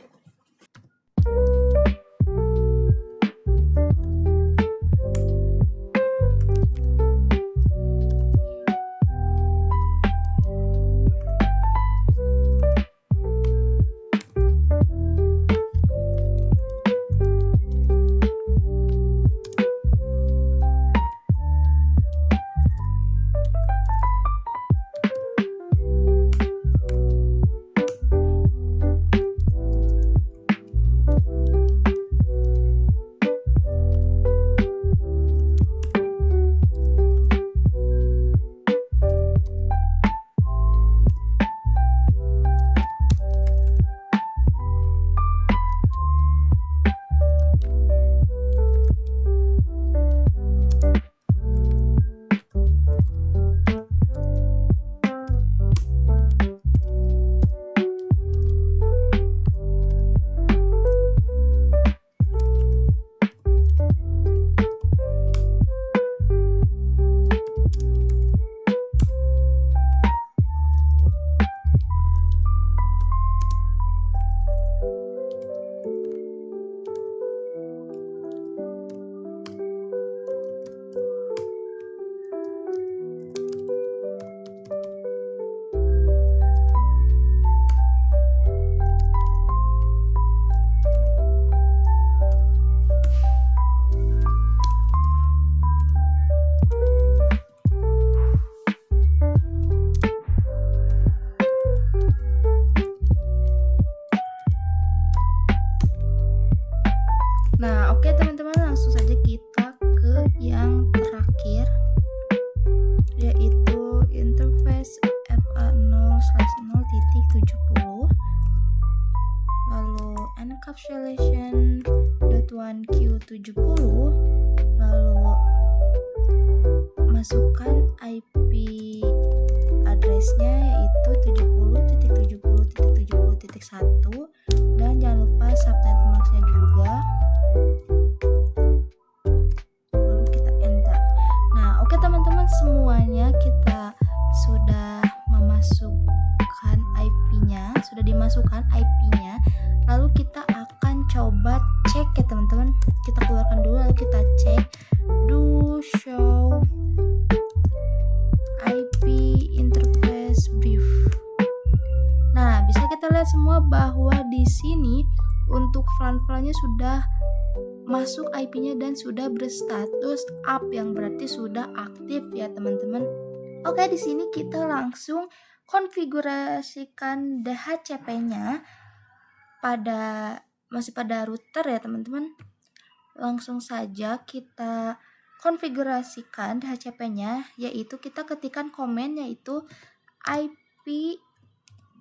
Nah, oke teman-teman, langsung saja kita ke yang terakhir, yaitu interface FA0/0.70, lalu encapsulation.1Q70, lalu masukkan IP address-nya yaitu 70.70.70.1, dan jangan lupa subnet max-nya juga. Lalu kita enter. Nah, oke teman-teman, semuanya kita sudah memasukkan IP-nya, sudah dimasukkan IP-nya. Lalu kita akan coba cek ya teman-teman. Kita keluarkan dulu lalu kita cek do show IP interface brief. Nah, bisa kita lihat semua bahwa di sini untuk VLAN-nya sudah masuk IP-nya dan sudah berstatus up, yang berarti sudah aktif ya teman-teman. Oke, di sini kita langsung konfigurasikan DHCP-nya masih pada router ya teman-teman. Langsung saja kita konfigurasikan DHCP-nya, yaitu kita ketikkan komen yaitu IP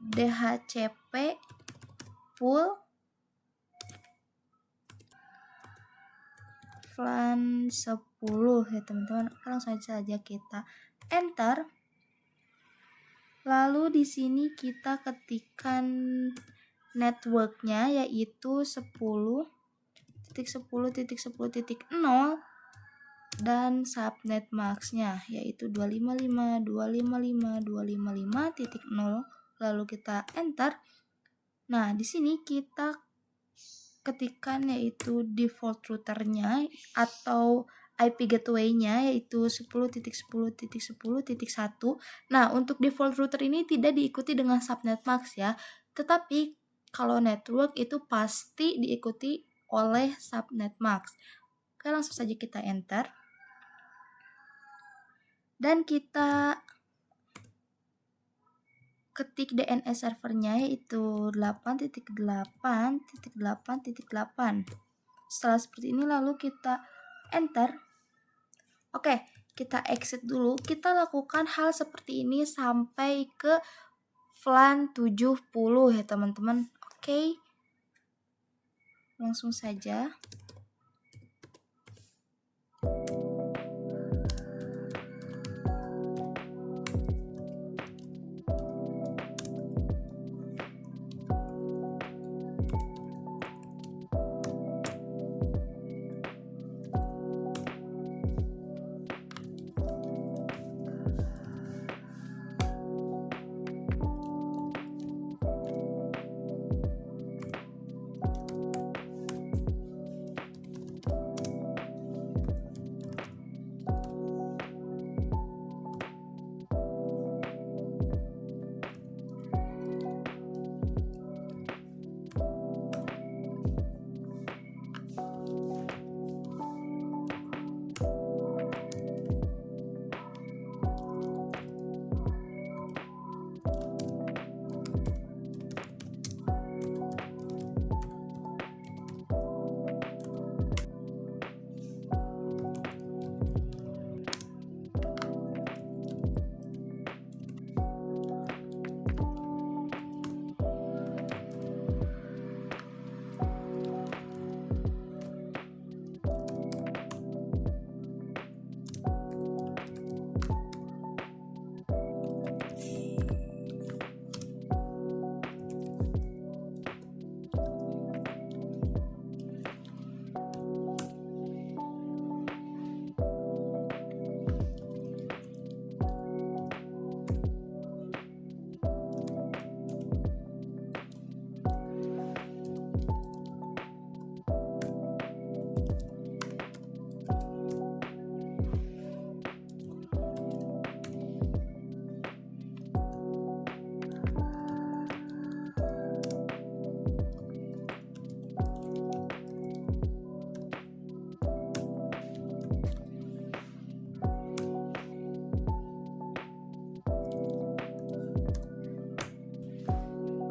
DHCP pool VLAN 10 ya teman-teman. Langsung saja kita enter. Lalu di sini kita ketikkan networknya yaitu 10.10.10.0 dan subnet max-nya yaitu 255.255.255.0. Lalu kita enter. Nah, di sini kita ketikkan yaitu default routernya atau IP gateway-nya yaitu 10.10.10.1. Nah, untuk default router ini tidak diikuti dengan subnet max ya, tetapi kalau network itu pasti diikuti oleh subnet max. Oke, langsung saja kita enter. Dan kita ketik DNS servernya yaitu 8.8.8.8. Setelah seperti ini lalu kita enter. Oke, kita exit dulu. Kita lakukan hal seperti ini sampai ke VLAN 70 ya teman-teman. Oke. Langsung saja.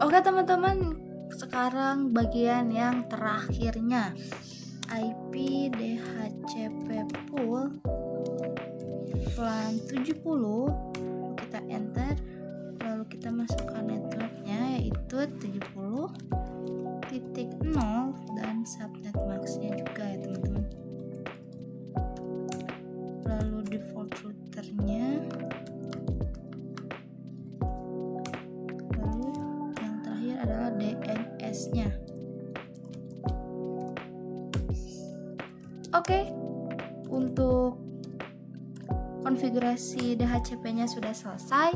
Oke teman-teman, sekarang bagian yang terakhirnya, IP DHCP pool VLAN 70. Kita enter, lalu kita masukkan networknya yaitu 70.0 dan subnet maxnya juga ya teman-teman. Lalu default routernya, lalu yang terakhir adalah DNS-nya. Oke, untuk konfigurasi DHCP-nya sudah selesai.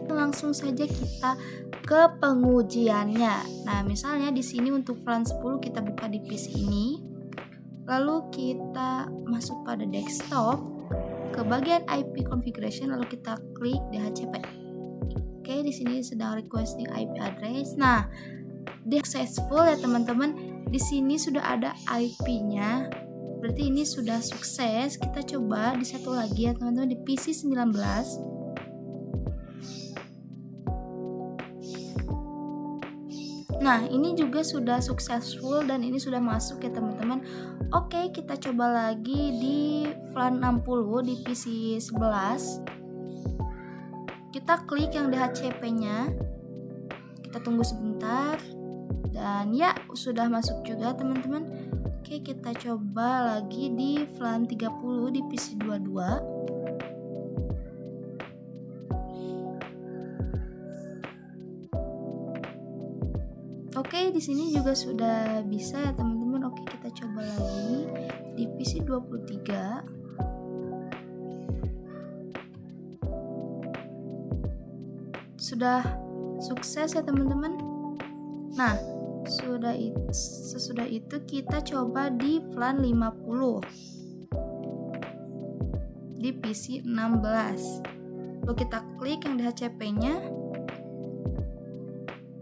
Langsung saja kita ke pengujiannya. Nah, misalnya di sini untuk VLAN 10 kita buka di PC ini. Lalu kita masuk pada desktop, ke bagian IP configuration, lalu kita klik DHCP. Oke, di sini sedang requesting IP address. Nah, successful ya teman-teman. Di sini sudah ada IP-nya. Berarti ini sudah sukses. Kita coba di satu lagi ya teman-teman, di PC 19. Nah, ini juga sudah successful dan ini sudah masuk ya teman-teman. Oke, kita coba lagi di VLAN 60 di PC 11. Kita klik yang DHCP-nya. Kita tunggu sebentar. Dan ya, sudah masuk juga teman-teman. Oke, kita coba lagi di VLAN 30 di PC 22. Oke, di sini juga sudah bisa ya teman-teman. Oke, kita coba lagi di PC 23. Sudah sukses ya teman-teman. Nah, sesudah itu kita coba di VLAN 50 di PC 16. Lalu kita klik yang DHCP-nya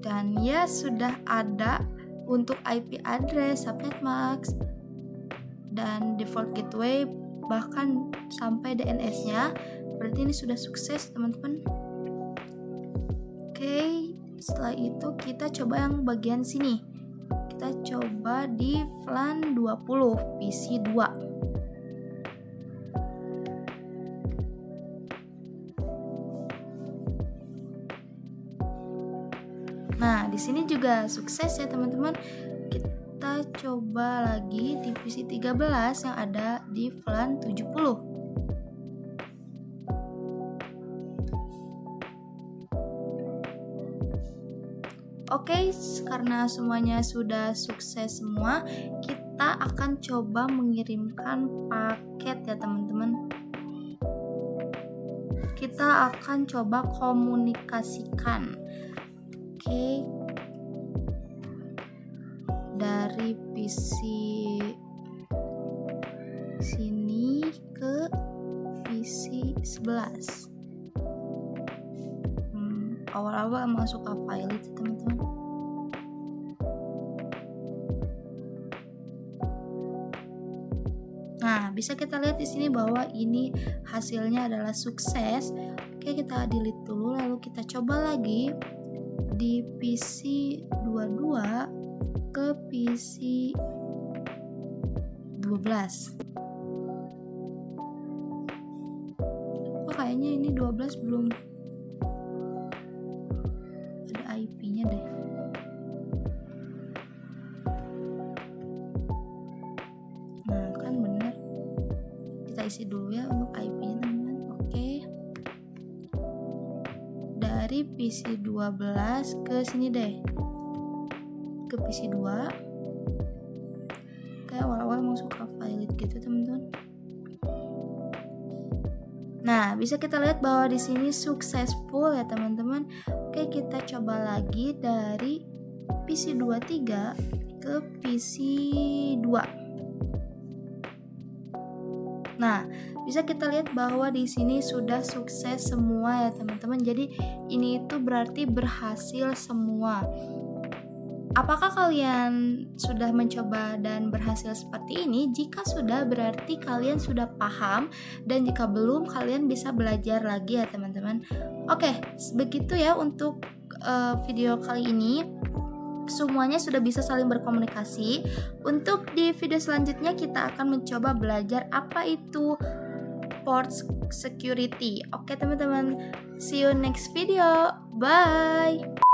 dan ya sudah ada untuk IP address, subnet mask dan default gateway, bahkan sampai DNS-nya. Berarti ini sudah sukses teman-teman. Oke, setelah itu kita coba yang bagian sini. Kita coba di VLAN 20 PC 2. Nah, di sini juga sukses ya teman-teman. Kita coba lagi di PC 13 yang ada di VLAN 70. Oke, karena semuanya sudah sukses semua, kita akan coba mengirimkan paket ya teman-teman. Kita akan coba komunikasikan. Oke, dari PC sini ke PC 11. Awal-awal masuk ke file itu teman-teman. Nah, bisa kita lihat di sini bahwa ini hasilnya adalah sukses. Oke, kita delete dulu, lalu kita coba lagi di PC 22 ke PC 12. Oh, kayaknya ini 12 belum ada IP-nya deh. Nah, kan bener. Kita isi dulu ya untuk IP-nya teman-teman. Oke. Dari PC 12 ke sini deh. Ke PC 2. Kayak awal-awal masuk ke file gitu teman-teman. Nah, bisa kita lihat bahwa di sini successful ya teman-teman. Oke, kita coba lagi dari PC 23 ke PC 2. Nah, bisa kita lihat bahwa di sini sudah sukses semua ya teman-teman. Jadi ini itu berarti berhasil semua. Apakah kalian sudah mencoba dan berhasil seperti ini? Jika sudah, berarti kalian sudah paham, dan jika belum, kalian bisa belajar lagi ya teman-teman. Oke, begitu ya untuk video kali ini. semuanya sudah bisa saling berkomunikasi. Untuk di video selanjutnya kita akan mencoba belajar apa itu port security. Oke teman-teman, see you next video. Bye.